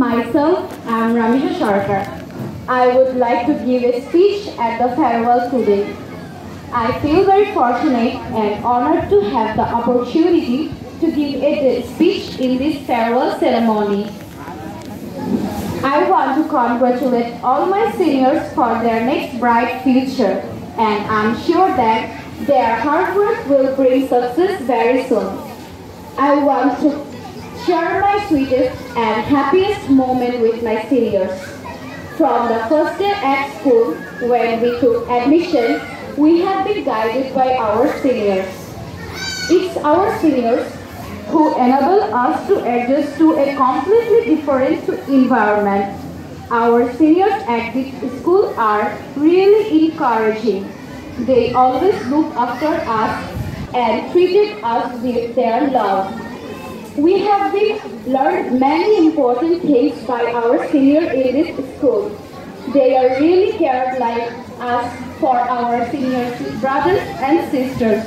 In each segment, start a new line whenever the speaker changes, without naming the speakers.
Myself, I am Ramisha Sarkar. I would like to give a speech at the farewell today. I feel very fortunate and honored to have the opportunity to give a speech in this farewell ceremony. I want to congratulate all my seniors for their next bright future, and I'm sure that their hard work will bring success very soon. I want to share my sweetest and happiest moment with my seniors. From the first day at school, when we took admission, we have been guided by our seniors. It's our seniors who enable us to adjust to a completely different environment. Our seniors at the school are really encouraging. They always look after us and treated us with their love. We have learned many important things by our seniors in this school. They are really cared like us for our senior brothers and sisters.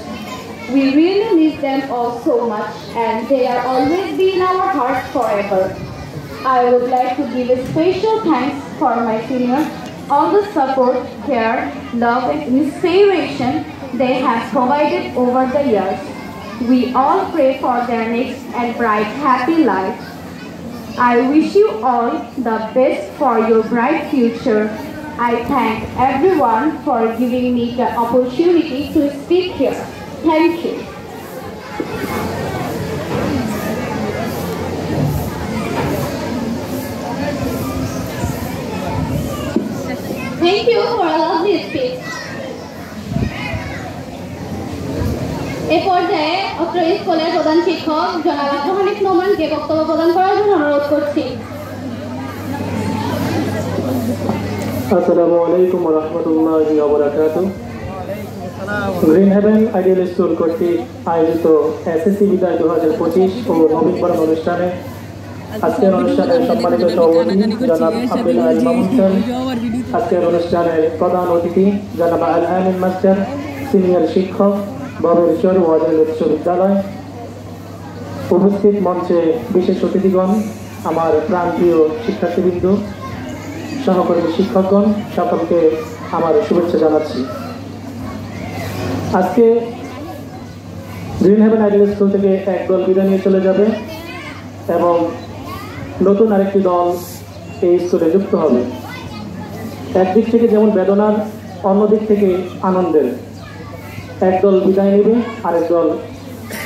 We really miss them all so much, and they are always be in our hearts forever. I would like to give a special thanks for my seniors, all the support, care, love and inspiration they have provided over the years. We all pray for their next and bright, happy life. I wish you all the best for your bright future. I thank everyone for giving me the opportunity to speak here. Thank you. Thank you for a lovely speech. এই পর্যায়ে অত্র স্কুলের প্রধান শিক্ষক জনাব আব্দুল হামিদ নোমানকে বক্তব্য প্রদান করার জন্য অনুরোধ করছি।
আসসালামু আলাইকুম ওয়া রাহমাতুল্লাহি ওয়া বারাকাতুহু। গ্রিন হেভেন আইডিয়াল স্কুল কর্তৃক আয়োজিত এসএসসি বিদায় 2025 ও নবীনবরণ অনুষ্ঠানে আজকের অনুষ্ঠানের সম্মানিত সভাপতি জনাব আব্দুল আল মামুন স্যার, আজকের অনুষ্ঠানের প্রধান অতিথি জনাব আল আমিন মাস্টার, সিনিয়র শিক্ষক বাবুরচর ওয়াজেল বিশ্ববিদ্যালয়, উপস্থিত মঞ্চে বিশেষ অতিথিগণ, আমার প্রাণপ্রিয় শিক্ষার্থীবৃন্দ, সহকর্মী শিক্ষকগণ, সকলকে আমার শুভেচ্ছা জানাচ্ছি। আজকে গ্রিন হেভেন আইডিয়াল স্কুল থেকে এক দল বিদায় নিয়ে চলে যাবে এবং নতুন আরেকটি দল এই স্কুলে যুক্ত হবে। একদিক থেকে যেমন বেদনার, অন্যদিক থেকে আনন্দের। একদল বিদায় নেবে, আরেক দল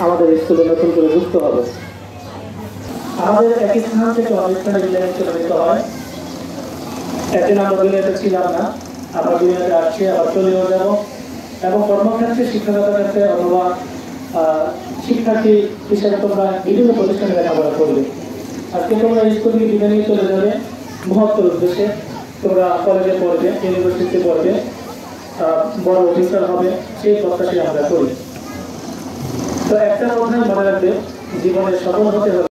আমাদের স্কুলে নতুন করে যুক্ত হবে। আমাদের একই স্থান থেকে অনেক স্থানে বিদায় চলে যেতে হয়। একদিন আমরা দুনিয়াতে ছিলাম না, আমরা দুনিয়াতে আসছি, আবার চলেও যাব এবং কর্মক্ষেত্রে, শিক্ষকতার ক্ষেত্রে অথবা শিক্ষার্থী হিসেবে তোমরা বিভিন্ন প্রতিষ্ঠানে লেখাপড়া করবে। আজকে তোমরা স্কুল থেকে বিদায় নিয়ে চলে যাবে মহত্তর উদ্দেশ্যে। তোমরা কলেজে পড়বে, ইউনিভার্সিটিতে পড়বে, বড় অফিসার হবে, সেই প্রত্যাশাই আমরা করি। তো একটা কথাই মনে রাখবে, জীবনে সফল হতে হবে।